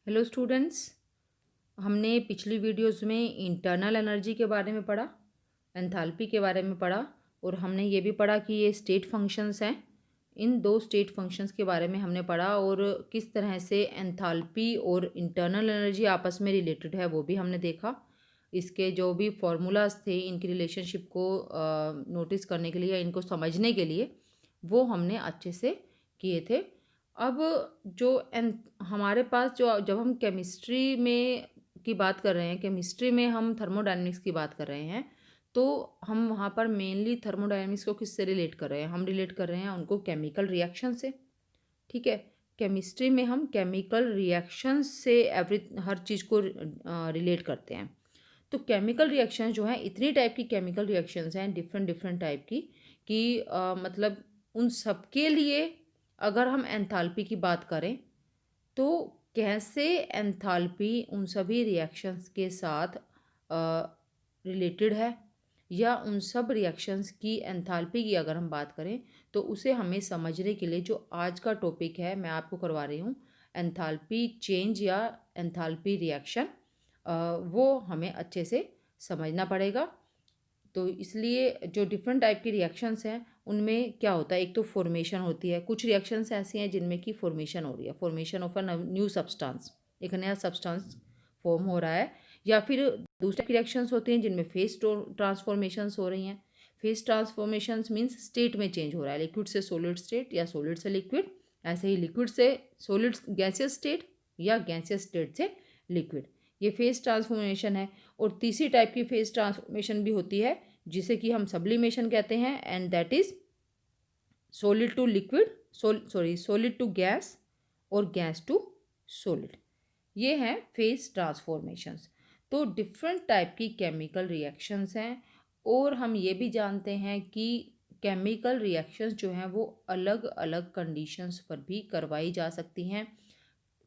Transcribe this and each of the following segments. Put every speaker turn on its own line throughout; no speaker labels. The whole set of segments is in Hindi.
Hello students. हमने पिछली वीडियोस में इंटरनल एनर्जी के बारे में पढ़ा, एंथैल्पी के बारे में पढ़ा और हमने ये भी पढ़ा कि ये स्टेट फंक्शंस हैं। इन दो स्टेट फंक्शंस के बारे में हमने पढ़ा और किस तरह से एंथैल्पी और इंटरनल एनर्जी आपस में रिलेटेड है वो भी हमने देखा। इसके जो भी फार्मूलाज थे इनकी रिलेशनशिप को नोटिस करने के लिए या इनको समझने के लिए वो हमने अच्छे से किए थे। अब जो एन हमारे पास जो जब हम केमिस्ट्री में की बात कर रहे हैं, केमिस्ट्री में हम थर्मोडायनेमिक्स की बात कर रहे हैं, तो हम वहाँ पर मेनली थर्मोडायनेमिक्स को किससे रिलेट कर रहे हैं? हम रिलेट कर रहे हैं उनको केमिकल रिएक्शन से। ठीक है, केमिस्ट्री में हम केमिकल रिएक्शन से हर चीज़ को रिलेट करते हैं। तो केमिकल रिएक्शन जो हैं, इतनी टाइप की केमिकल रिएक्शंस हैं डिफरेंट डिफरेंट टाइप की कि मतलब उन सब के लिए अगर हम एंथैल्पी की बात करें तो कैसे एंथैल्पी उन सभी रिएक्शंस के साथ रिलेटेड है, या उन सब रिएक्शंस की एंथैल्पी की अगर हम बात करें तो उसे हमें समझने के लिए जो आज का टॉपिक है मैं आपको करवा रही हूँ, एंथैल्पी चेंज या एंथैल्पी रिएक्शन, वो हमें अच्छे से समझना पड़ेगा। तो इसलिए जो डिफरेंट टाइप की रिएक्शंस हैं उनमें क्या होता है, एक तो फॉर्मेशन होती है। कुछ रिएक्शंस ऐसी हैं जिनमें कि फॉर्मेशन हो रही है, formation of a new substance, एक नया सब्सटेंस फॉर्म हो रहा है। या फिर दूसरे की रिएक्शंस होती हैं जिनमें फेस ट्रांसफॉर्मेशंस हो रही हैं। फेस ट्रांसफॉर्मेशंस मीन्स स्टेट में चेंज हो रहा है, लिक्विड से सॉलिड स्टेट या सॉलिड से लिक्विड। ऐसे ही लिक्विड से सॉलिड गैसियस स्टेट या गैसियस स्टेट से लिक्विड, ये फेस ट्रांसफॉर्मेशन है। और तीसरी टाइप की फेस ट्रांसफॉर्मेशन भी होती है जिसे कि हम सब्लिमेशन कहते हैं, and that is solid to liquid, solid to gas और गैस टू सॉलिड। ये हैं फेस ट्रांसफॉर्मेशंस। तो डिफरेंट टाइप की केमिकल रिएक्शंस हैं और हम ये भी जानते हैं कि केमिकल रिएक्शंस जो हैं वो अलग अलग कंडीशंस पर भी करवाई जा सकती हैं।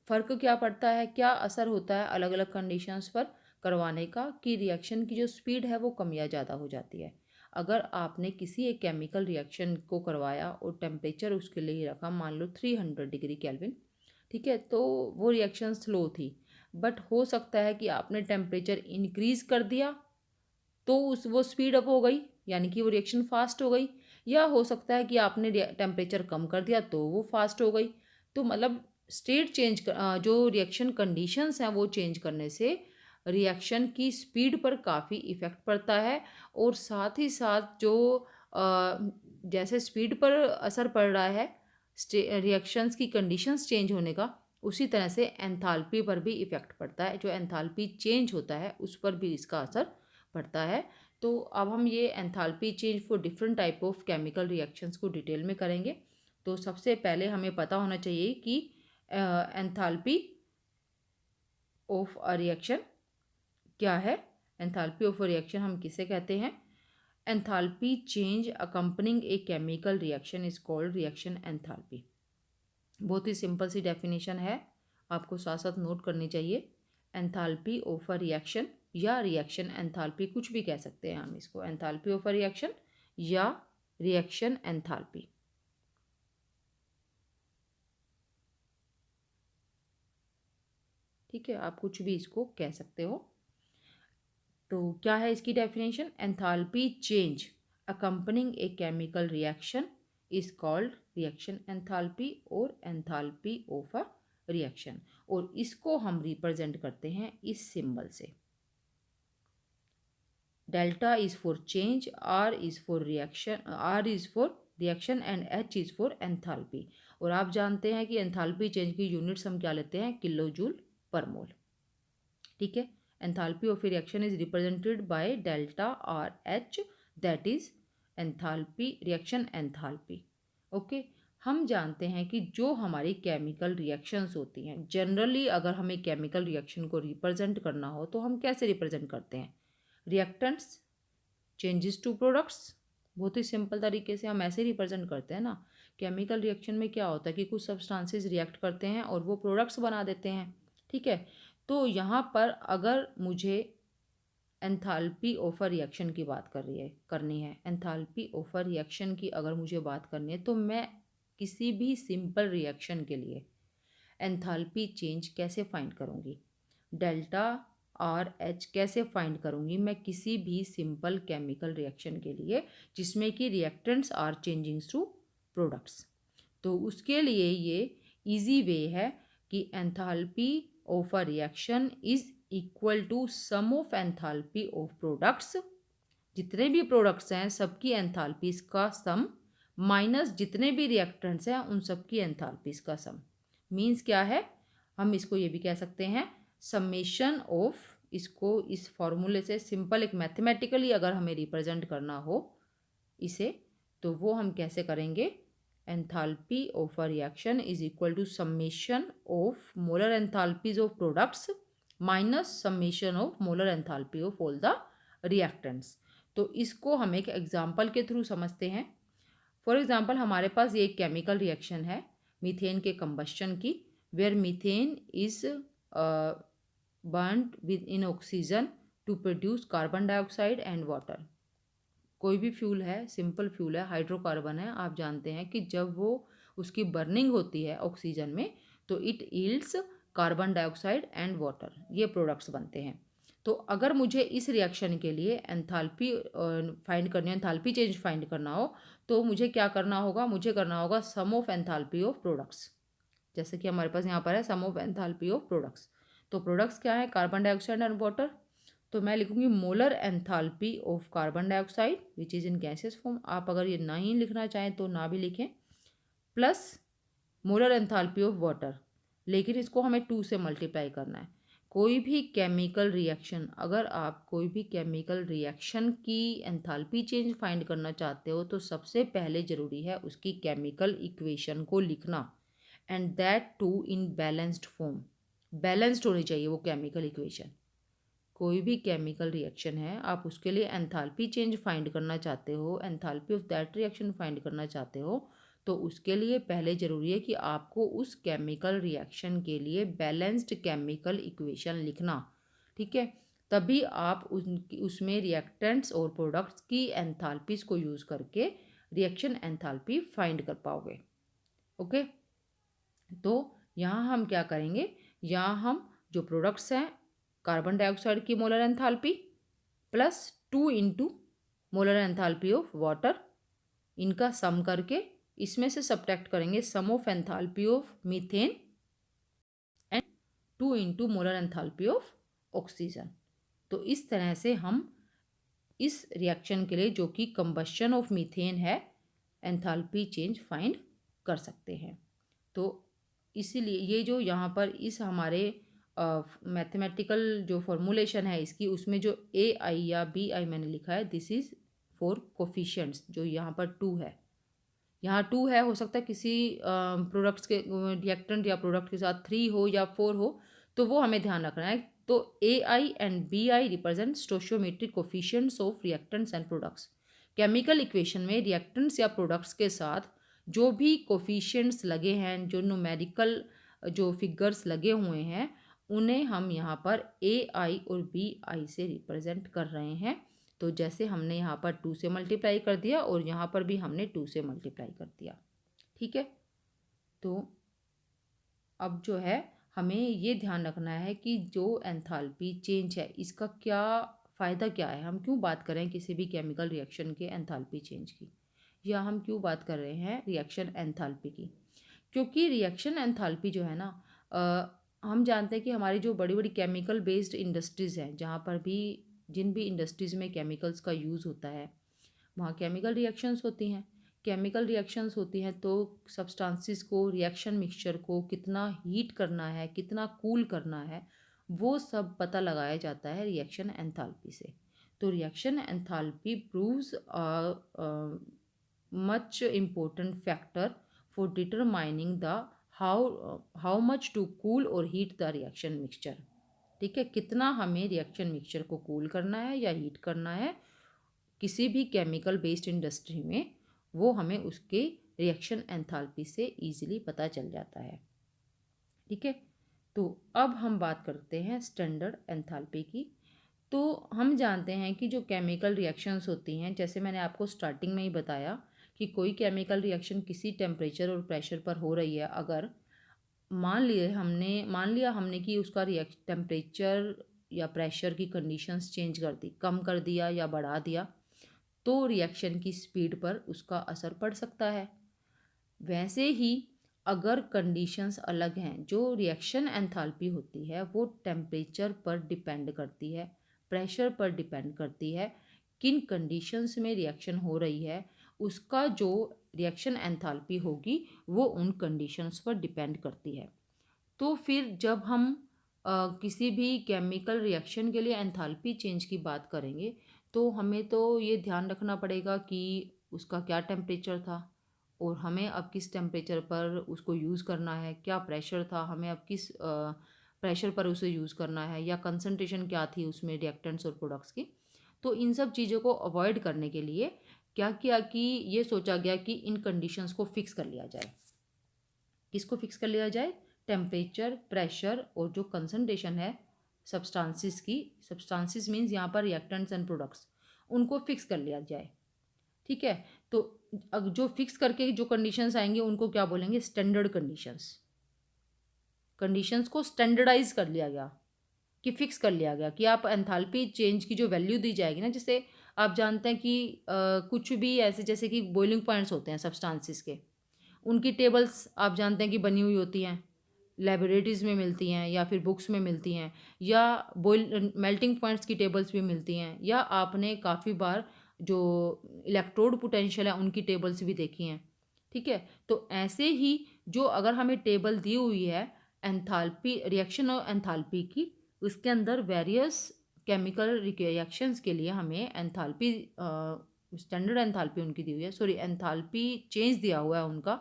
फ़र्क क्या पड़ता है, क्या असर होता है अलग अलग कंडीशंस पर करवाने का, कि रिएक्शन की जो स्पीड है वो कम या ज़्यादा हो जाती है। अगर आपने किसी एक केमिकल रिएक्शन को करवाया और टेम्परेचर उसके लिए रखा मान लो 300 डिग्री केल्विन, ठीक है, तो वो रिएक्शन स्लो थी। बट हो सकता है कि आपने टेम्परेचर इंक्रीज़ कर दिया तो उस वो स्पीड अप हो गई, यानी कि वो रिएक्शन फास्ट हो गई। या हो सकता है कि आपने टेम्परेचर कम कर दिया तो वो फास्ट हो गई। तो मतलब स्टेट चेंज जो रिएक्शन कंडीशंस हैं वो चेंज करने से रिएक्शन की स्पीड पर काफ़ी इफ़ेक्ट पड़ता है। और साथ ही साथ जो जैसे स्पीड पर असर पड़ रहा है रिएक्शंस की कंडीशंस चेंज होने का, उसी तरह से एंथैल्पी पर भी इफ़ेक्ट पड़ता है। जो एंथैल्पी चेंज होता है उस पर भी इसका असर पड़ता है। तो अब हम ये enthalpy change for different type of chemical reactions को डिटेल में करेंगे। तो सबसे पहले हमें पता होना चाहिए कि एंथैल्पी ऑफ अ रिएक्शन क्या है। एंथैल्पी ऑफ अ रिएक्शन हम किसे कहते हैं? Enthalpy change accompanying a chemical reaction is called reaction enthalpy. बहुत ही सिंपल सी डेफिनेशन है, आपको साथ साथ नोट करनी चाहिए। एंथैल्पी ऑफ अ रिएक्शन या रिएक्शन एंथैल्पी, कुछ भी कह सकते हैं हम इसको, एंथैल्पी ऑफ अ रिएक्शन या रिएक्शन एंथैल्पी। ठीक है, आप कुछ भी इसको कह सकते हो। तो क्या है इसकी definition? Enthalpy change accompanying a chemical reaction is called reaction enthalpy और एंथैल्पी ऑफ अ रिएक्शन। और इसको हम रिप्रेजेंट करते हैं इस सिंबल से। Delta is for change, R is for reaction, R is for reaction and H is for enthalpy. और आप जानते हैं कि एंथैल्पी चेंज की यूनिट्स हम क्या लेते हैं? Kilo joule per mole. ठीक है, enthalpy of reaction is represented by delta R H, that is enthalpy, reaction enthalpy. Okay, हम जानते हैं कि जो हमारी केमिकल रिएक्शंस होती हैं, जनरली अगर हमें केमिकल रिएक्शन को रिप्रेजेंट करना हो तो हम कैसे रिप्रेजेंट करते हैं? रिएक्टेंट्स चेंजेस टू प्रोडक्ट्स, बहुत ही सिंपल तरीके से हम ऐसे रिप्रेजेंट करते हैं ना। केमिकल रिएक्शन में क्या होता है कि कुछ सब्सटेंसेस रिएक्ट करते हैं और वो प्रोडक्ट्स बना देते हैं। ठीक है, तो यहाँ पर अगर मुझे एंथैल्पी ऑफ अ रिएक्शन की बात करनी है, एंथैल्पी ऑफ अ रिएक्शन की अगर मुझे बात करनी है, तो मैं किसी भी सिंपल रिएक्शन के लिए एंथैल्पी चेंज कैसे फाइंड करूँगी, डेल्टा आर एच कैसे फाइंड करूँगी मैं किसी भी सिंपल केमिकल रिएक्शन के लिए जिसमें कि reactants are changing through products. तो उसके लिए ये इजी वे है कि enthalpy of a reaction is equal to sum of enthalpy of products, जितने भी प्रोडक्ट्स हैं सबकी एंथैल्पीज का सम माइनस जितने भी रिएक्टेंट्स हैं उन सबकी एंथैल्पीज का सम। मीन्स क्या है, हम इसको ये भी कह सकते हैं समेशन ऑफ, इसको इस फॉर्मूले से सिंपल एक मैथमेटिकली अगर हमें रिप्रेजेंट करना हो इसे, तो वो हम कैसे करेंगे, enthalpy of a reaction is equal to summation of molar enthalpies of products minus summation of molar enthalpy of all the reactants. तो इसको हम एक एग्जाम्पल के थ्रू समझते हैं। फॉर एग्जाम्पल हमारे पास ये एक केमिकल रिएक्शन है मीथेन के कंबस्शन की, where methane is burned with in oxygen to produce carbon dioxide and water. कोई भी फ्यूल है, सिंपल फ्यूल है, हाइड्रोकार्बन है, आप जानते हैं कि जब वो उसकी बर्निंग होती है ऑक्सीजन में तो it yields carbon dioxide and water, ये प्रोडक्ट्स बनते हैं। तो अगर मुझे इस रिएक्शन के लिए एंथैल्पी फाइंड करनी है, एंथैल्पी चेंज फाइंड करना हो, तो मुझे क्या करना होगा, मुझे करना होगा सम ऑफ एंथैल्पी ऑफ प्रोडक्ट्स। जैसे कि हमारे पास यहाँ पर है सम ऑफ एंथैल्पी ऑफ प्रोडक्ट्स। तो प्रोडक्ट्स क्या है, कार्बन डाइऑक्साइड एंड वाटर। तो मैं लिखूंगी molar enthalpy of carbon dioxide which is in gases form. आप अगर ये ना ही लिखना चाहें तो ना भी लिखें, plus molar enthalpy of water, लेकिन इसको हमें 2 से मल्टीप्लाई करना है। कोई भी केमिकल रिएक्शन, अगर आप कोई भी केमिकल रिएक्शन की एंथैल्पी चेंज फाइंड करना चाहते हो तो सबसे पहले ज़रूरी है उसकी केमिकल इक्वेशन को लिखना, and that too in balanced form. Balanced होनी चाहिए वो केमिकल इक्वेशन। कोई भी केमिकल रिएक्शन है, आप उसके लिए एंथैल्पी चेंज फाइंड करना चाहते हो, enthalpy of that reaction find करना चाहते हो, तो उसके लिए पहले ज़रूरी है कि आपको उस केमिकल रिएक्शन के लिए बैलेंस्ड केमिकल इक्वेशन लिखना, ठीक है। तभी आप उसमें रिएक्टेंट्स और प्रोडक्ट्स की एंथैल्पीज को यूज़ करके रिएक्शन एंथैल्पी फाइंड कर पाओगे। ओके, तो यहाँ हम क्या करेंगे, यहाँ हम जो प्रोडक्ट्स हैं कार्बन डाइऑक्साइड की molar enthalpy plus 2 into molar enthalpy of water, इनका सम करके इसमें से सब्ट्रैक्ट करेंगे sum of enthalpy of methane and 2 into molar enthalpy of oxygen. तो इस तरह से हम इस रिएक्शन के लिए जो कि कंबशन ऑफ मीथेन है एंथैल्पी चेंज फाइंड कर सकते हैं। तो इसीलिए ये जो यहाँ पर इस हमारे मैथमेटिकल जो फॉर्मूलेशन है इसकी, उसमें जो ए आई या बी आई मैंने लिखा है, दिस इज़ फॉर कोफिशिएंट्स, जो यहाँ पर 2 है, यहाँ 2 है, हो सकता है किसी प्रोडक्ट्स के रिएक्टेंट या प्रोडक्ट के साथ 3 हो या 4 हो, तो वो हमें ध्यान रखना है। तो a i and b i represent stoichiometric coefficients of reactants and products. Chemical equation में रिएक्टेंट्स या प्रोडक्ट्स के साथ जो भी कोफिशिएंट्स लगे हैं, जो न्यूमेरिकल जो फिगर्स लगे हुए हैं, उन्हें हम यहाँ पर ए आई और बी आई से रिप्रेजेंट कर रहे हैं। तो जैसे हमने यहाँ पर 2 से मल्टीप्लाई कर दिया और यहाँ पर भी हमने 2 से मल्टीप्लाई कर दिया, ठीक है। तो अब जो है हमें ये ध्यान रखना है कि जो एंथैल्पी चेंज है इसका क्या फ़ायदा क्या है, हम क्यों बात कर रहे हैं किसी भी केमिकल रिएक्शन के एंथैल्पी चेंज की, या हम क्यों बात कर रहे हैं रिएक्शन एंथैल्पी की। क्योंकि रिएक्शन एंथैल्पी जो है ना, हम जानते हैं कि हमारी जो बड़ी बड़ी केमिकल बेस्ड इंडस्ट्रीज़ हैं, जहाँ पर भी जिन भी इंडस्ट्रीज़ में केमिकल्स का यूज़ होता है वहाँ केमिकल रिएक्शंस होती हैं। केमिकल रिएक्शंस होती हैं तो सब्सटेंसेस को, रिएक्शन मिक्सचर को कितना हीट करना है, कितना कूल करना है, वो सब पता लगाया जाता है रिएक्शन एंथैल्पी से। तो reaction enthalpy proves much important factor for determining the how much to cool or heat the reaction mixture, ठीक है। कितना हमें रिएक्शन मिक्सचर को कूल करना है या हीट करना है किसी भी केमिकल बेस्ड इंडस्ट्री में, वो हमें उसके रिएक्शन एंथैल्पी से इजीली पता चल जाता है, ठीक है। तो अब हम बात करते हैं स्टैंडर्ड एंथैल्पी की। तो हम जानते हैं कि जो केमिकल रिएक्शंस होती हैं, जैसे मैंने आपको स्टार्टिंग में ही बताया कि कोई केमिकल रिएक्शन किसी टेम्परेचर और प्रेशर पर हो रही है, अगर मान लिया हमने कि उसका टेम्परेचर या प्रेशर की कंडीशंस चेंज कर दी, कम कर दिया या बढ़ा दिया, तो रिएक्शन की स्पीड पर उसका असर पड़ सकता है। वैसे ही अगर कंडीशंस अलग हैं, जो रिएक्शन एंथैल्पी होती है वो टेम्परेचर पर डिपेंड करती है, प्रेशर पर डिपेंड करती है। किन कंडीशंस में रिएक्शन हो रही है उसका जो रिएक्शन एंथैल्पी होगी वो उन कंडीशंस पर डिपेंड करती है। तो फिर जब हम किसी भी केमिकल रिएक्शन के लिए एंथैल्पी चेंज की बात करेंगे तो हमें तो ये ध्यान रखना पड़ेगा कि उसका क्या टेम्परेचर था और हमें अब किस टेम्परेचर पर उसको यूज़ करना है, क्या प्रेशर था, हमें अब किस प्रेशर पर उसे यूज़ करना है, या कंसंट्रेशन क्या थी उसमें रिएक्टेंट्स और प्रोडक्ट्स की। तो इन सब चीज़ों को अवॉइड करने के लिए क्या किया कि ये सोचा गया कि इन कंडीशंस को फिक्स कर लिया जाए। किसको फिक्स कर लिया जाए? टेम्परेचर, प्रेशर और जो कंसंट्रेशन है सब्सटेंसेस की, सब्सटेंसेस मीन्स यहाँ पर रिएक्टेंट्स एंड प्रोडक्ट्स, उनको फिक्स कर लिया जाए। ठीक है, तो अब जो फिक्स करके जो कंडीशंस आएंगे उनको क्या बोलेंगे? Standard conditions. कंडीशंस को स्टैंडर्डाइज कर लिया गया कि फिक्स कर लिया गया कि आप एंथैल्पी चेंज की जो वैल्यू दी जाएगी ना, जैसे आप जानते हैं कि कुछ भी ऐसे जैसे कि बॉइलिंग पॉइंट्स होते हैं सब्सटेंसेस के, उनकी टेबल्स आप जानते हैं कि बनी हुई होती हैं, लेबोरेटरीज़ में मिलती हैं या फिर बुक्स में मिलती हैं, या बॉइल मेल्टिंग पॉइंट्स की टेबल्स भी मिलती हैं, या आपने काफ़ी बार जो इलेक्ट्रोड पोटेंशियल है उनकी टेबल्स भी देखी हैं। ठीक है, तो ऐसे ही जो अगर हमें टेबल दी हुई है एंथैल्पी रिएक्शन और एंथैल्पी की, उसके अंदर वेरियस केमिकल रिएक्शंस के लिए हमें एंथैल्पी स्टैंडर्ड एंथैल्पी उनकी दी हुई है, सॉरी एंथैल्पी चेंज दिया हुआ है उनका।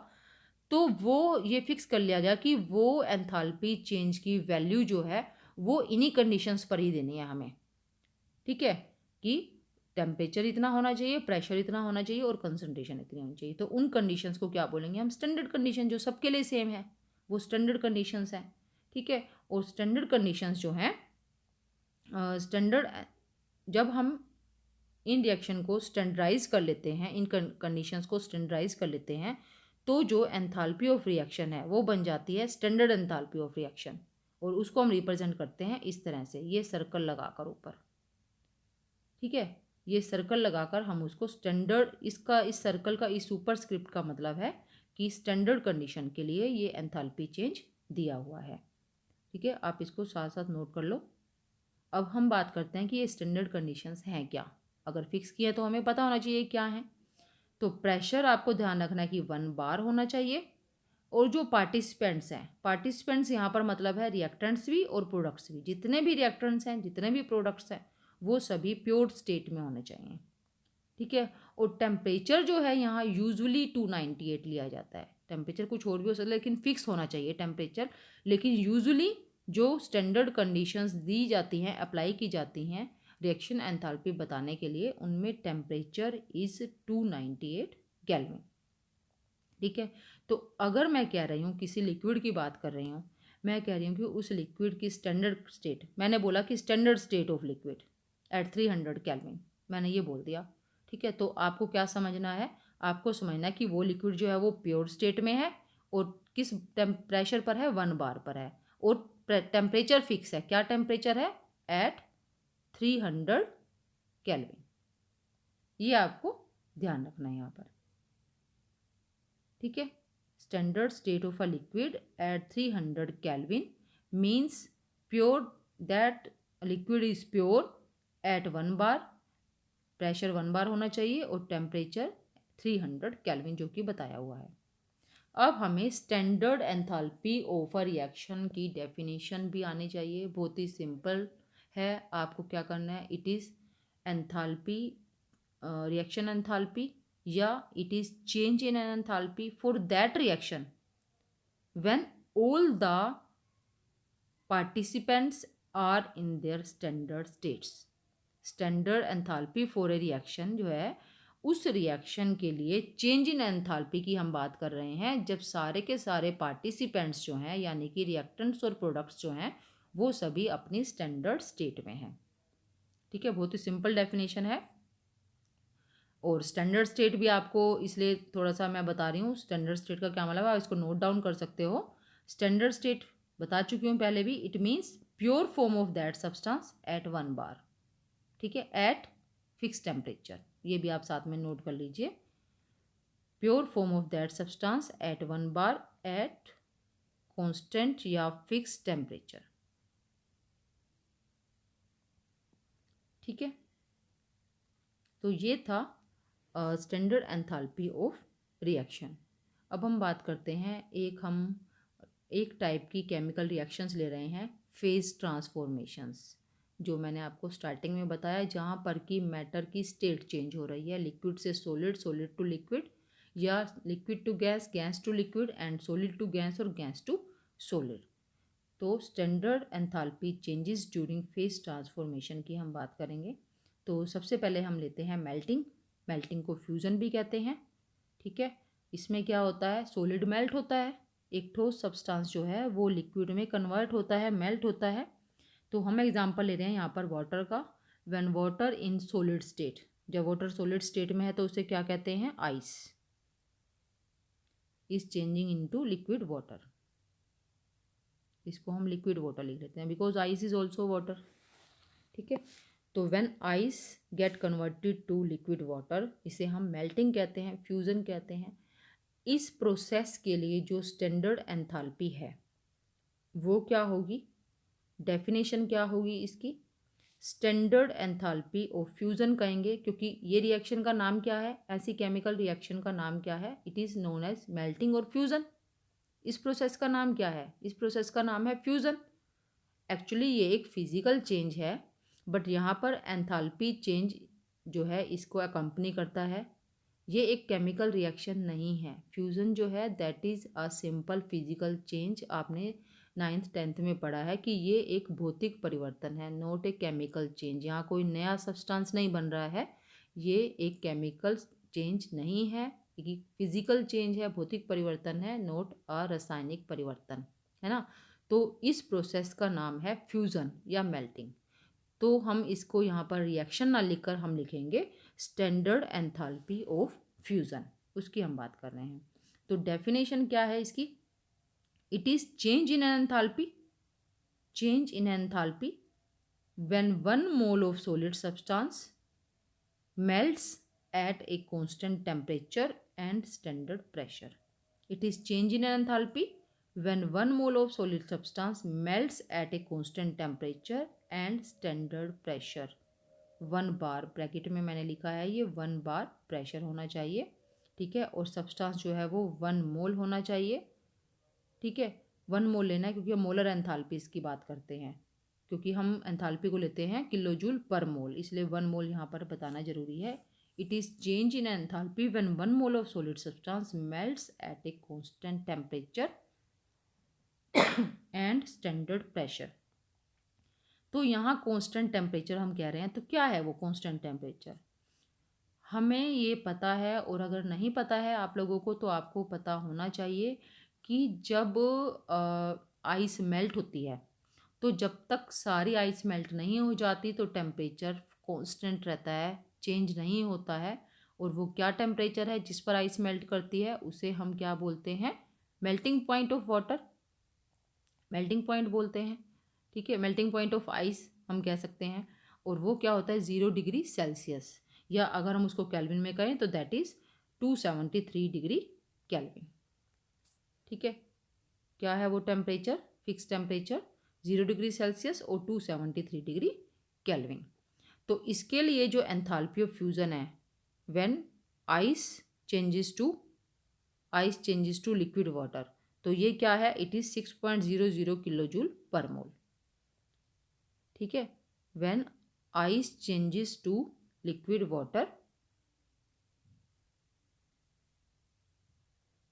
तो वो ये फिक्स कर लिया गया कि वो एंथैल्पी चेंज की वैल्यू जो है वो इन्हीं कंडीशंस पर ही देनी है हमें। ठीक है, कि टेम्परेचर इतना होना चाहिए, प्रेशर इतना होना चाहिए और कंसंट्रेशन इतनी होनी चाहिए। तो उन कंडीशंस को क्या बोलेंगे हम? स्टैंडर्ड कंडीशन, जो सबके लिए सेम है वो स्टैंडर्ड कंडीशंस हैं। ठीक है, और स्टैंडर्ड कंडीशंस जो हैं स्टैंडर्ड, जब हम इन रिएक्शन को स्टैंडर्डाइज कर लेते हैं, इन कंडीशंस को स्टैंडर्डाइज कर लेते हैं, तो जो एंथैल्पी ऑफ रिएक्शन है वो बन जाती है स्टैंडर्ड एंथैल्पी ऑफ रिएक्शन, और उसको हम रिप्रेजेंट करते हैं इस तरह से, ये सर्कल लगाकर ऊपर। ठीक है, ये सर्कल लगाकर हम उसको स्टैंडर्ड, इसका इस सर्कल का इस सुपर स्क्रिप्ट का मतलब है कि स्टैंडर्ड कंडीशन के लिए ये एंथैल्पी चेंज दिया हुआ है। ठीक है, आप इसको साथ साथ नोट कर लो। अब हम बात करते हैं कि ये स्टैंडर्ड कंडीशंस हैं क्या। अगर फिक्स किया तो हमें पता होना चाहिए क्या है। तो प्रेशर आपको ध्यान रखना है कि 1 बार होना चाहिए, और जो पार्टिसिपेंट्स हैं, पार्टिसिपेंट्स यहाँ पर मतलब है रिएक्टेंट्स भी और प्रोडक्ट्स भी, जितने भी रिएक्टेंट्स हैं जितने भी प्रोडक्ट्स हैं वो सभी प्योर स्टेट में होने चाहिए। ठीक है, और टेम्परेचर जो है यहाँ यूजुअली 298 लिया जाता है। टेम्परेचर कुछ और भी हो सकता है लेकिन फिक्स होना चाहिए टेम्परेचर, लेकिन यूजुअली जो स्टैंडर्ड कंडीशंस दी जाती हैं, अप्लाई की जाती हैं रिएक्शन एंथैल्पी बताने के लिए, उनमें टेम्परेचर इज़ 298 केल्विन। ठीक है, तो अगर मैं कह रही हूँ किसी लिक्विड की बात कर रही हूँ, मैं कह रही हूँ कि उस लिक्विड की स्टैंडर्ड स्टेट, मैंने बोला कि standard state of liquid at 300 kelvin, मैंने ये बोल दिया। ठीक है, तो आपको क्या समझना है? आपको समझना है कि वो लिक्विड जो है वो प्योर स्टेट में है और किस प्रेशर पर है? 1 बार पर है, और टेम्परेचर फिक्स है। क्या टेम्परेचर है? At 300 kelvin. ये आपको ध्यान रखना है यहाँ पर। ठीक है, standard state of a liquid at 300 kelvin means pure, that liquid is pure at 1 bar, pressure 1 bar होना चाहिए और टेम्परेचर 300 केल्विन जो कि बताया हुआ है। अब हमें standard enthalpy of a reaction की डेफिनेशन भी आनी चाहिए। बहुत ही सिंपल है, आपको क्या करना है? It is enthalpy, reaction enthalpy, या it is change in an enthalpy for that reaction when all the participants are in their standard states. Standard enthalpy for a reaction जो है, उस रिएक्शन के लिए चेंज इन एंथैल्पी की हम बात कर रहे हैं जब सारे के सारे पार्टिसिपेंट्स जो हैं, यानी कि रिएक्टेंट्स और प्रोडक्ट्स जो हैं, वो सभी अपनी स्टैंडर्ड स्टेट में हैं। ठीक है, बहुत ही सिंपल डेफिनेशन है। और स्टैंडर्ड स्टेट भी आपको इसलिए थोड़ा सा मैं बता रही हूँ, स्टैंडर्ड स्टेट का क्या मतलब है, आप इसको नोट डाउन कर सकते हो। स्टैंडर्ड स्टेट बता चुकी हूँ पहले भी, it means pure form of that substance eight 1 बार, ठीक है, एट फिक्स टेम्परेचर, ये भी आप साथ में नोट कर लीजिए, pure form of that substance eight 1 bar at constant या फिक्स टेम्परेचर, ठीक है। तो ये था स्टैंडर्ड एंथैल्पी ऑफ रिएक्शन। अब हम बात करते हैं, एक टाइप की केमिकल रिएक्शंस ले रहे हैं, फेज ट्रांसफॉर्मेशंस, जो मैंने आपको स्टार्टिंग में बताया, जहाँ पर कि मैटर की स्टेट चेंज हो रही है, लिक्विड से सॉलिड, सॉलिड टू लिक्विड, या liquid to gas, gas to liquid, and solid to gas और गैस टू सॉलिड। तो standard enthalpy changes during phase transformation की हम बात करेंगे। तो सबसे पहले हम लेते हैं मेल्टिंग। मेल्टिंग को फ्यूज़न भी कहते हैं, ठीक है। इसमें क्या होता है, सॉलिड मेल्ट होता है, एक ठोस सब्सटेंस जो है वो लिक्विड में कन्वर्ट होता है, मेल्ट होता है। तो हम एग्जांपल ले रहे हैं यहाँ पर वाटर का। When water in solid state, जब वाटर सॉलिड स्टेट में है तो उसे क्या कहते हैं, ice is changing into liquid water. इसको हम लिक्विड वाटर लिख लेते हैं, because ice is also water, ठीक है। तो when ice get converted to liquid water, इसे हम मेल्टिंग कहते हैं, फ्यूज़न कहते हैं। इस प्रोसेस के लिए जो स्टैंडर्ड एंथैल्पी है वो क्या होगी, डेफिनेशन क्या होगी इसकी, स्टैंडर्ड एंथैल्पी ऑफ फ्यूज़न कहेंगे, क्योंकि ये रिएक्शन का नाम क्या है, ऐसी केमिकल रिएक्शन का नाम क्या है, it is known as melting और फ्यूज़न। इस प्रोसेस का नाम क्या है, इस प्रोसेस का नाम है फ्यूज़न। एक्चुअली ये एक फिजिकल चेंज है, बट यहाँ पर एंथैल्पी चेंज जो है इसको अकम्पनी करता है। ये एक केमिकल रिएक्शन नहीं है, फ्यूज़न जो है that is a simple physical change. आपने 9th 10th में पढ़ा है कि ये एक भौतिक परिवर्तन है, नॉट ए केमिकल चेंज। यहाँ कोई नया सब्सटेंस नहीं बन रहा है, ये एक केमिकल चेंज नहीं है, ये फिजिकल चेंज है, भौतिक परिवर्तन है, नॉट अ रासायनिक परिवर्तन, है ना। तो इस प्रोसेस का नाम है फ्यूज़न या मेल्टिंग। तो हम इसको यहाँ पर रिएक्शन ना लिखकर हम लिखेंगे स्टैंडर्ड एंथैल्पी ऑफ फ्यूज़न, उसकी हम बात कर रहे हैं। तो डेफिनेशन क्या है इसकी, it is change in enthalpy, change in enthalpy when 1 mole of solid substance melts at a constant temperature and standard pressure. It is change in enthalpy when 1 mole of solid substance melts at a constant temperature and standard pressure. 1 bar bracket में मैंने लिखा है, ये 1 बार प्रेशर होना चाहिए, ठीक है, और सब्सटेंस जो है वो 1 मोल होना चाहिए, ठीक है। 1 मोल लेना है क्योंकि हम मोलर एंथैल्पीज की बात करते हैं, क्योंकि हम एंथैल्पी को लेते हैं किलो जूल पर मोल, इसलिए 1 मोल यहाँ पर बताना जरूरी है। It is change in enthalpy when 1 mole of solid substance melts at a constant temperature and standard pressure. तो यहाँ कांस्टेंट टेम्परेचर हम कह रहे हैं, तो क्या है वो कांस्टेंट टेम्परेचर, हमें ये पता है, और अगर नहीं पता है आप लोगों को तो आपको पता होना चाहिए कि जब आइस मेल्ट होती है, तो जब तक सारी आइस मेल्ट नहीं हो जाती तो टेम्परेचर कांस्टेंट रहता है, चेंज नहीं होता है। और वो क्या टेम्परेचर है जिस पर आइस मेल्ट करती है, उसे हम क्या बोलते हैं, melting point of water, melting point बोलते हैं, ठीक है, मेल्टिंग पॉइंट ऑफ आइस हम कह सकते हैं। और वो क्या होता है, 0 डिग्री सेल्सियस, या अगर हम उसको केल्विन में कहें तो दैट इज़ 273 डिग्री केल्विन, ठीक है। क्या है वो temperature, fix temperature 0 degree Celsius और 273 डिग्री केल्विन। तो इसके लिए जो एंथैल्पी ऑफ फ्यूज़न है, when ice changes to liquid water, तो ये क्या है, it is 6.00 kilo joule per mole, ठीक है। When ice changes to liquid water,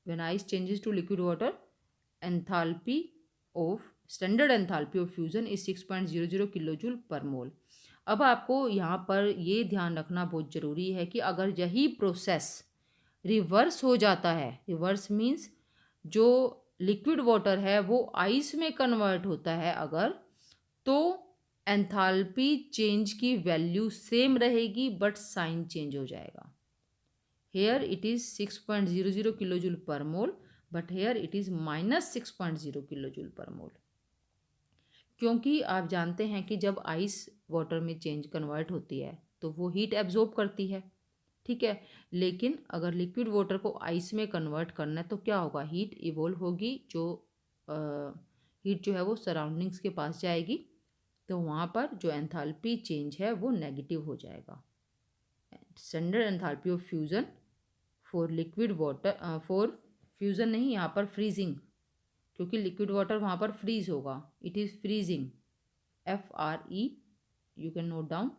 when ice changes to liquid water, enthalpy of standard enthalpy of fusion is 6.00 kilojoule पर मोल। अब आपको यहाँ पर ये ध्यान रखना बहुत ज़रूरी है कि अगर यही प्रोसेस रिवर्स हो जाता है, रिवर्स मीन्स जो लिक्विड वाटर है वो आइस में कन्वर्ट होता है अगर, तो एंथैल्पी चेंज की वैल्यू सेम रहेगी बट साइन चेंज हो जाएगा। Here it is 6.00 kilojoule per mole, but here it is -6.0 kilo joule per mole, क्योंकि आप जानते हैं कि जब आइस वाटर में चेंज कन्वर्ट होती है तो वो हीट एब्जॉर्ब करती है, ठीक है। लेकिन अगर लिक्विड वाटर को आइस में कन्वर्ट करना है तो क्या होगा, हीट इवोल्व होगी, जो हीट जो है वो सराउंडिंग्स के पास जाएगी, तो वहाँ पर जो एंथैल्पी चेंज है वो नेगेटिव हो जाएगा। Standard enthalpy of fusion for liquid water, for fusion नहीं, यहाँ पर फ्रीजिंग, क्योंकि लिक्विड वाटर वहाँ पर फ्रीज होगा, it is freezing, FRE, you can note down,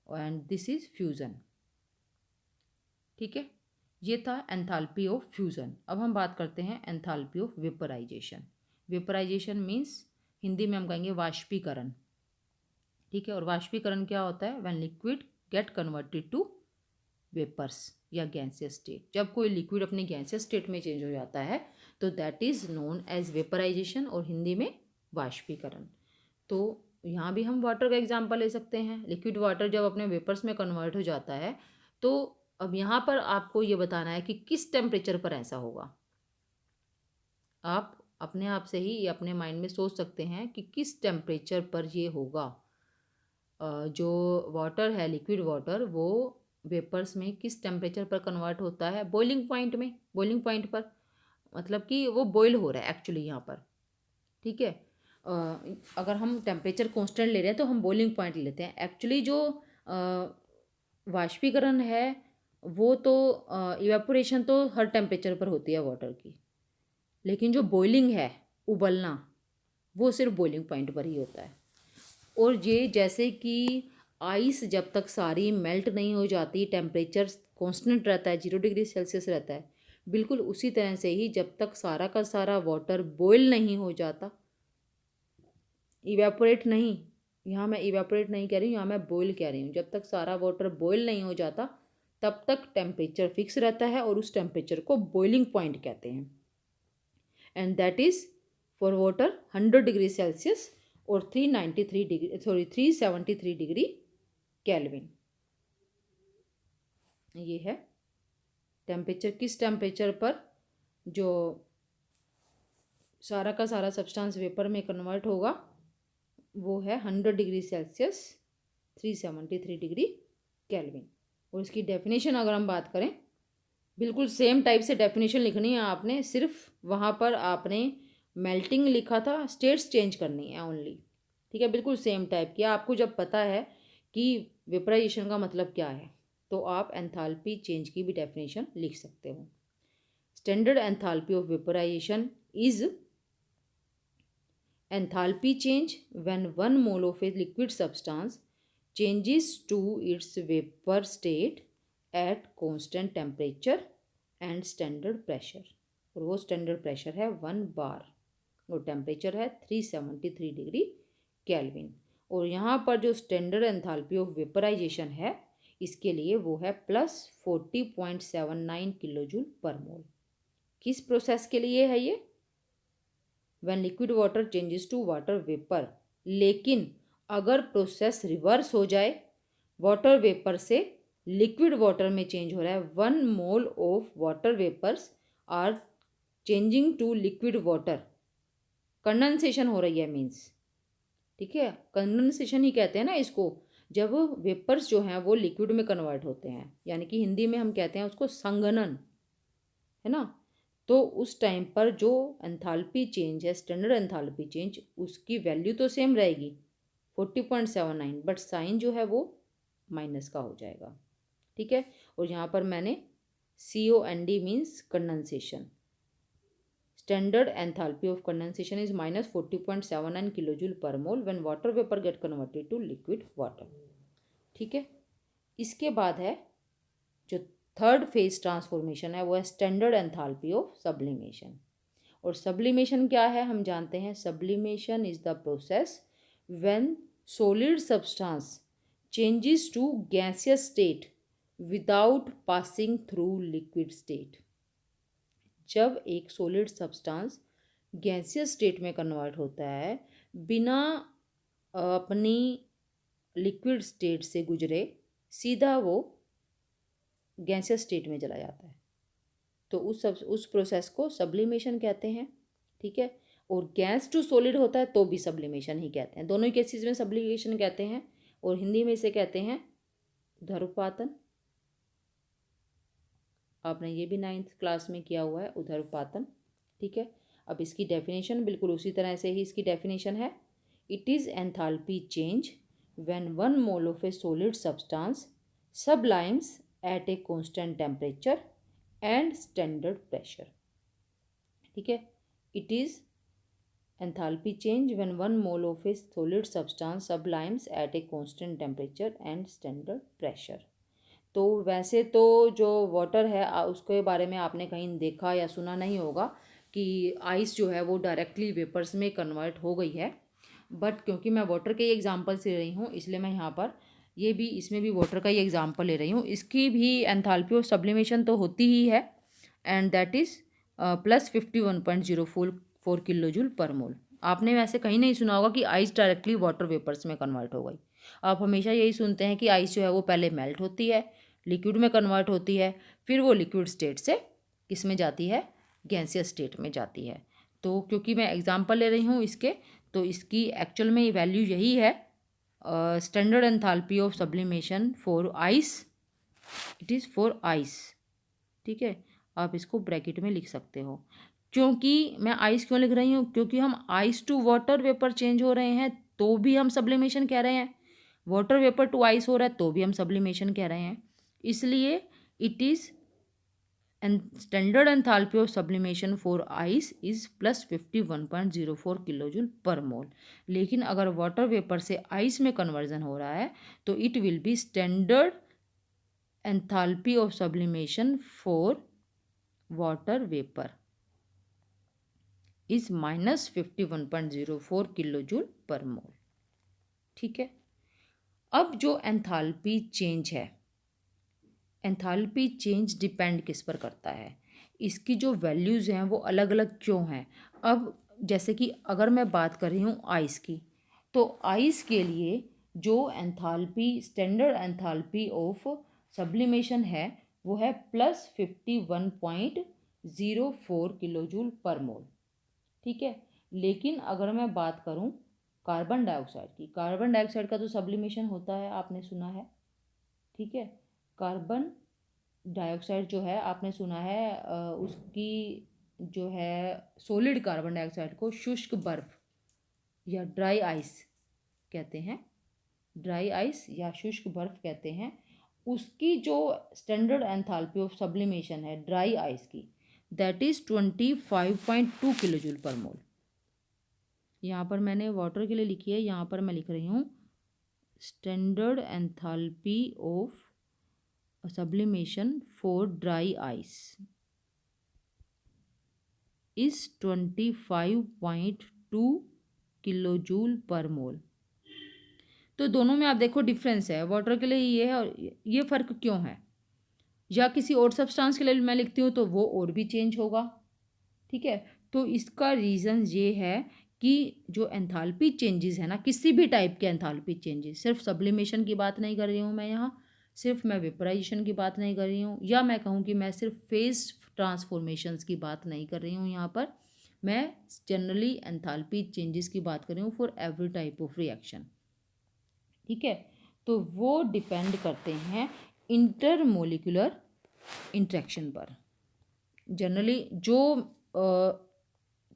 and this is fusion, ठीक है। ये था एंथैल्पी ऑफ फ्यूज़न। अब हम बात करते हैं enthalpy of vaporisation. Vaporisation means Hindi में हम कहेंगे वाष्पीकरण, ठीक है। और वाष्पीकरण क्या होता है, when liquid get converted to vapours या गैसियस स्टेट। जब कोई लिक्विड अपने गैसियस स्टेट में चेंज हो जाता है तो that is known as vaporisation, और हिंदी में वाष्पीकरण। तो यहाँ भी हम वाटर का एग्जांपल ले सकते हैं। लिक्विड वाटर जब अपने वेपर्स में कन्वर्ट हो जाता है तो अब यहाँ पर आपको ये बताना है कि किस टेम्परेचर पर ऐसा होगा। आप अपने आप से ही अपने माइंड में सोच सकते हैं कि किस टेम्परेचर पर ये होगा। जो वाटर है, लिक्विड वाटर, वो वेपर्स में किस टेम्परेचर पर कन्वर्ट होता है, बॉइलिंग पॉइंट में, बॉइलिंग पॉइंट पर, मतलब कि वो बॉयल हो रहा है एक्चुअली यहाँ पर, ठीक है। अगर हम टेम्परेचर कांस्टेंट ले रहे हैं तो हम बॉइलिंग पॉइंट लेते हैं। एक्चुअली जो वाष्पीकरण है वो तो इवेपोरेशन तो हर टेम्परेचर पर होती है वाटर की, लेकिन जो बॉइलिंग है, उबलना, वो सिर्फ बॉइलिंग पॉइंट पर ही होता है। और ये जैसे कि आइस जब तक सारी मेल्ट नहीं हो जाती, टेम्परेचर कांस्टेंट रहता है, 0 डिग्री सेल्सियस रहता है, बिल्कुल उसी तरह से ही जब तक सारा का सारा वाटर बॉयल नहीं हो जाता, इवेपोरेट नहीं, यहाँ मैं इवेपोरेट नहीं कह रही हूँ, यहाँ मैं बॉयल कह रही हूँ, जब तक सारा वाटर बॉयल नहीं हो जाता तब तक टेम्परेचर फिक्स रहता है और उस टेम्परेचर को बॉइलिंग पॉइंट कहते हैं। And that is for water 100 degree Celsius और 373 डिग्री केल्विन। ये है टेम्परेचर, किस टेम्परेचर पर जो सारा का सारा सब्सटेंस वेपर में कन्वर्ट होगा, वो है 100 डिग्री सेल्सियस, 373 डिग्री केल्विन। और इसकी डेफिनेशन अगर हम बात करें, बिल्कुल सेम टाइप से डेफिनेशन लिखनी है आपने, सिर्फ वहाँ पर आपने मेल्टिंग लिखा था, स्टेट्स चेंज करनी है ओनली, ठीक है। बिल्कुल सेम टाइप की, आपको जब पता है कि वेपराइजेशन का मतलब क्या है तो आप एंथैल्पी चेंज की भी डेफिनेशन लिख सकते हो। Standard enthalpy of vaporisation is enthalpy change when 1 mole of a liquid substance changes to its vapor state at constant temperature and standard pressure। और वो स्टैंडर्ड प्रेशर है 1 बार और टेम्परेचर है 373 डिग्री केल्विन। और यहाँ पर जो स्टैंडर्ड एंथैल्पी ऑफ वेपराइजेशन है, इसके लिए वो है +40.79 किलो जूल पर मोल। किस प्रोसेस के लिए है ये, when liquid water changes to water vapor। लेकिन अगर प्रोसेस रिवर्स हो जाए, वाटर वेपर से लिक्विड वाटर में चेंज हो रहा है, 1 mole of water vapours are changing to liquid water, condensation हो रही है मीन्स, ठीक है। कंडेंसेशन ही कहते हैं ना इसको, जब वेपर्स जो हैं वो लिक्विड में कन्वर्ट होते हैं, यानी कि हिंदी में हम कहते हैं उसको संघनन, है ना। तो उस टाइम पर जो एंथैल्पी चेंज है, स्टैंडर्ड एंथैल्पी चेंज, उसकी वैल्यू तो सेम रहेगी 40.79, बट साइन जो है वो माइनस का हो जाएगा, ठीक है। और यहाँ पर मैंने COND मीन्स condensation, standard enthalpy of condensation is -40.79 kilo joule per mole when water vapour get converted to liquid water, ठीक है। इसके बाद है जो थर्ड फेज ट्रांसफॉर्मेशन है, वो है स्टैंडर्ड एंथैल्पी ऑफ सब्लिमेशन। और सब्लिमेशन क्या है, हम जानते हैं, sublimation is the process when solid substance changes to gaseous state without passing through liquid state. जब एक सॉलिड सब्सटेंस गैसियस स्टेट में कन्वर्ट होता है बिना अपनी लिक्विड स्टेट से गुजरे, सीधा वो गैसियस स्टेट में चला जाता है, तो उस प्रोसेस को सब्लिमेशन कहते हैं। ठीक है, और गैस टू सॉलिड होता है तो भी सब्लिमेशन ही कहते हैं। दोनों ही केसेस में सब्लिमेशन कहते हैं, और हिंदी में इसे कहते हैं ऊर्ध्वपातन। आपने ये भी 9th क्लास में किया हुआ है, ऊर्ध्वपातन। ठीक है, अब इसकी डेफिनेशन बिल्कुल उसी तरह से ही इसकी डेफिनेशन है। It is enthalpy change when 1 mole of A solid substance sublimes at a constant temperature and standard pressure। ठीक है, it is enthalpy change when 1 mole of a solid substance sublimes at a constant temperature and standard pressure। तो वैसे तो जो वाटर है उसके बारे में आपने कहीं देखा या सुना नहीं होगा कि आइस जो है वो डायरेक्टली वेपर्स में कन्वर्ट हो गई है, बट क्योंकि मैं वाटर के एग्जांपल से रही हूँ इसलिए मैं यहाँ पर ये भी इसमें भी वाटर का ही एग्जांपल ले रही हूँ। इसकी भी एंथैल्पी ऑफ सब्लिमेशन तो होती ही है, and that is +51.04 kilo joule per mole. आपने वैसे कहीं नहीं सुना होगा कि आइस डायरेक्टली वाटर वेपर्स में कन्वर्ट हो गई। आप हमेशा यही सुनते हैं कि आइस जो है वो पहले मेल्ट होती है, लिक्विड में कन्वर्ट होती है, फिर वो लिक्विड स्टेट से किस में जाती है, गैसियस स्टेट में जाती है। तो क्योंकि मैं एग्जांपल ले रही हूँ इसके, तो इसकी एक्चुअल में वैल्यू यही है, standard enthalpy of sublimation for ice, it is for ice. ठीक है, आप इसको ब्रैकेट में लिख सकते हो। क्योंकि मैं आइस क्यों लिख रही हूँ, क्योंकि हम ice to water vapour change हो रहे हैं तो भी हम सब्लिमेशन कह रहे हैं, वाटर वेपर टू आइस हो रहा है तो भी हम सब्लिमेशन कह रहे हैं। इसलिए it is standard enthalpy of sublimation for ice is +51.04 kilo joule per mole. लेकिन अगर वाटर वेपर से आइस में कन्वर्जन हो रहा है तो it will be standard enthalpy of sublimation for water vapour is -51.04 kilo joule per mole. ठीक है, अब जो एंथैल्पी चेंज है, एंथैल्पी चेंज डिपेंड किस पर करता है, इसकी जो वैल्यूज़ हैं वो अलग अलग क्यों हैं। अब जैसे कि अगर मैं बात कर रही हूँ आइस की, तो आइस के लिए जो enthalpy standard enthalpy of sublimation है वो है +51.04 किलो जूल पर मोल। ठीक है, लेकिन अगर मैं बात करूं कार्बन डाइऑक्साइड की, कार्बन डाइऑक्साइड का तो सब्लिमेशन होता है, आपने सुना है। ठीक है, कार्बन डाइऑक्साइड जो है आपने सुना है, उसकी जो है सॉलिड कार्बन डाइऑक्साइड को शुष्क बर्फ या ड्राई आइस कहते हैं, ड्राई आइस या शुष्क बर्फ कहते हैं। उसकी जो स्टैंडर्ड एंथैल्पी ऑफ सब्लिमेशन है ड्राई आइस की, that is 25.2 kilo joule per mole. यहाँ पर मैंने वाटर के लिए लिखी है, यहाँ पर मैं लिख रही हूँ standard enthalpy of sublimation for dry ice is 25.2 kilo joule per mole. तो दोनों में आप देखो डिफरेंस है, वाटर के लिए ये है और ये फ़र्क क्यों है, या किसी और सब्सटेंस के लिए मैं लिखती हूँ तो वो और भी चेंज होगा। ठीक है, तो इसका रीज़न ये है कि जो एंथैल्पी चेंजेस है ना, किसी भी टाइप के एंथैल्पी चेंजेस, सिर्फ सब्लिमेशन की बात नहीं कर रही हूँ मैं यहाँ, सिर्फ मैं वेपराइजेशन की बात नहीं कर रही हूँ, या मैं कहूँ कि मैं सिर्फ फेज ट्रांसफॉर्मेशंस की बात नहीं कर रही हूँ यहाँ पर, मैं जनरली एंथैल्पी चेंजेस की बात कर रही हूँ for every type of reaction. ठीक है, तो वो डिपेंड करते हैं इंटरमोलिकुलर इंट्रैक्शन पर। जनरली जो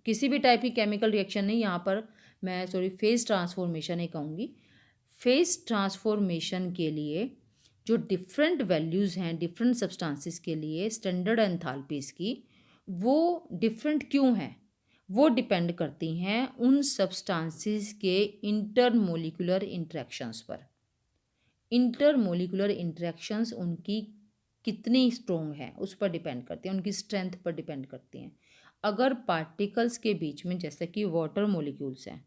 किसी भी टाइप की केमिकल रिएक्शन नहीं, यहाँ पर मैं फेज ट्रांसफॉर्मेशन ही कहूँगी। फेज ट्रांसफॉर्मेशन के लिए जो डिफरेंट वैल्यूज़ हैं डिफरेंट सब्सटेंसेस के लिए स्टैंडर्ड एंथैल्पीज की, वो डिफरेंट क्यों हैं, वो डिपेंड करती हैं उन सब्सटेंसेस के इंटरमोलिकुलर इंट्रैक्शंस पर। इंटरमोलिकुलर इंट्रैक्शंस उनकी कितनी स्ट्रॉन्ग है उस पर डिपेंड करती हैं, उनकी स्ट्रेंथ पर डिपेंड करती हैं। अगर पार्टिकल्स के बीच में, जैसे कि वाटर मॉलिक्यूल्स हैं,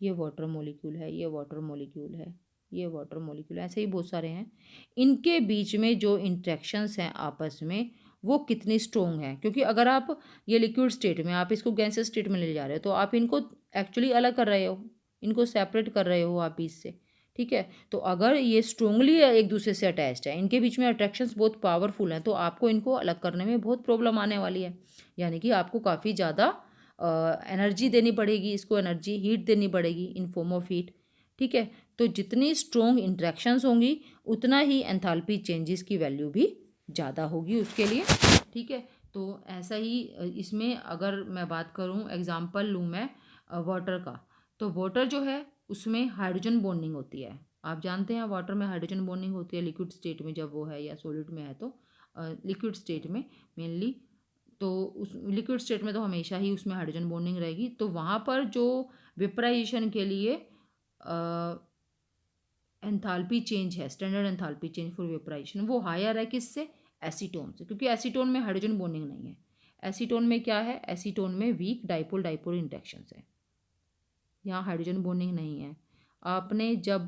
ये वाटर मॉलिक्यूल है, ये वाटर मॉलिक्यूल है, ये वाटर मॉलिक्यूल है, ऐसे ही बहुत सारे हैं, इनके बीच में जो इंट्रैक्शंस हैं आपस में वो कितनी स्ट्रॉन्ग है। क्योंकि अगर आप ये लिक्विड स्टेट में, आप इसको गैसियस स्टेट में ले जा रहे हो तो आप इनको एक्चुअली अलग कर रहे हो, इनको सेपरेट कर रहे हो आप इससे। ठीक है। तो अगर ये स्ट्रोंगली एक दूसरे से अटैच्ड है, इनके बीच में अट्रैक्शंस बहुत पावरफुल हैं, तो आपको इनको अलग करने में बहुत प्रॉब्लम आने वाली है। यानी कि आपको काफ़ी ज़्यादा एनर्जी देनी पड़ेगी, इसको एनर्जी हीट देनी पड़ेगी इन फॉर्म ऑफ हीट। ठीक है। तो जितनी स्ट्रोंग इंट्रैक्शंस होंगी उतना ही एंथैल्पी चेंजेस की वैल्यू भी ज़्यादा होगी उसके लिए। ठीक है। तो ऐसा ही इसमें अगर मैं बात करूँ, एग्जांपल लूँ मैं वाटर का, तो वाटर जो है उसमें हाइड्रोजन बॉन्डिंग होती है। आप जानते हैं वाटर में हाइड्रोजन बॉन्डिंग होती है लिक्विड स्टेट में जब वो है, या सॉलिड में है तो लिक्विड स्टेट में मेनली। तो उस लिक्विड स्टेट में तो हमेशा ही उसमें हाइड्रोजन बॉन्डिंग रहेगी। तो वहाँ पर जो वेपराइजेशन के लिए एंथैल्पी चेंज है, standard enthalpy change for vaporisation, वो हायर है किससे? एसीटोन से, क्योंकि एसीटोन में हाइड्रोजन बॉन्डिंग नहीं है। एसीटोन में क्या है? एसीटोन में वीक डाइपोल डाइपोल इंटरेक्शंस है, यहाँ हाइड्रोजन बॉन्डिंग नहीं है। आपने जब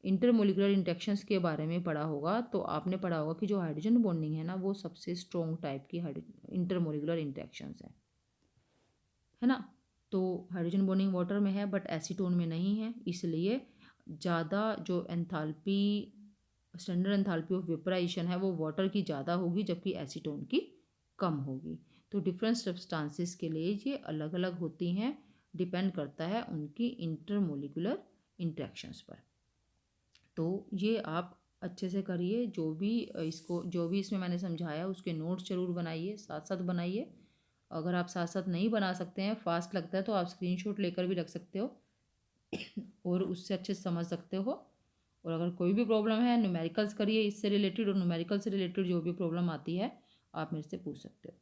इंटरमोलिकुलर इंटरेक्शंस के बारे में पढ़ा होगा तो आपने पढ़ा होगा कि जो हाइड्रोजन बॉन्डिंग है ना, वो सबसे स्ट्रॉन्ग टाइप की इंटरमोलिकुलर इंटरेक्शंस है ना। तो हाइड्रोजन बॉन्डिंग वाटर में है बट एसीटोन में नहीं है, इसलिए ज़्यादा जो enthalpy, standard enthalpy of vaporisation है वो वाटर की ज़्यादा होगी जबकि एसीटोन की कम होगी। तो डिफरेंट सब्सटेंसेस के लिए ये अलग अलग होती हैं, डिपेंड करता है उनकी इंटरमोलिकुलर इंटरेक्शंस पर। तो ये आप अच्छे से करिए, जो भी इसमें मैंने समझाया उसके नोट्स ज़रूर बनाइए, साथ साथ बनाइए। अगर आप साथ साथ नहीं बना सकते हैं, फास्ट लगता है, तो आप स्क्रीनशॉट लेकर भी रख सकते हो और उससे अच्छे से समझ सकते हो। और अगर कोई भी प्रॉब्लम है, न्यूमेरिकल्स करिए इससे रिलेटेड, और न्यूमेरिकल से रिलेटेड जो भी प्रॉब्लम आती है आप मेरे से पूछ सकते हो।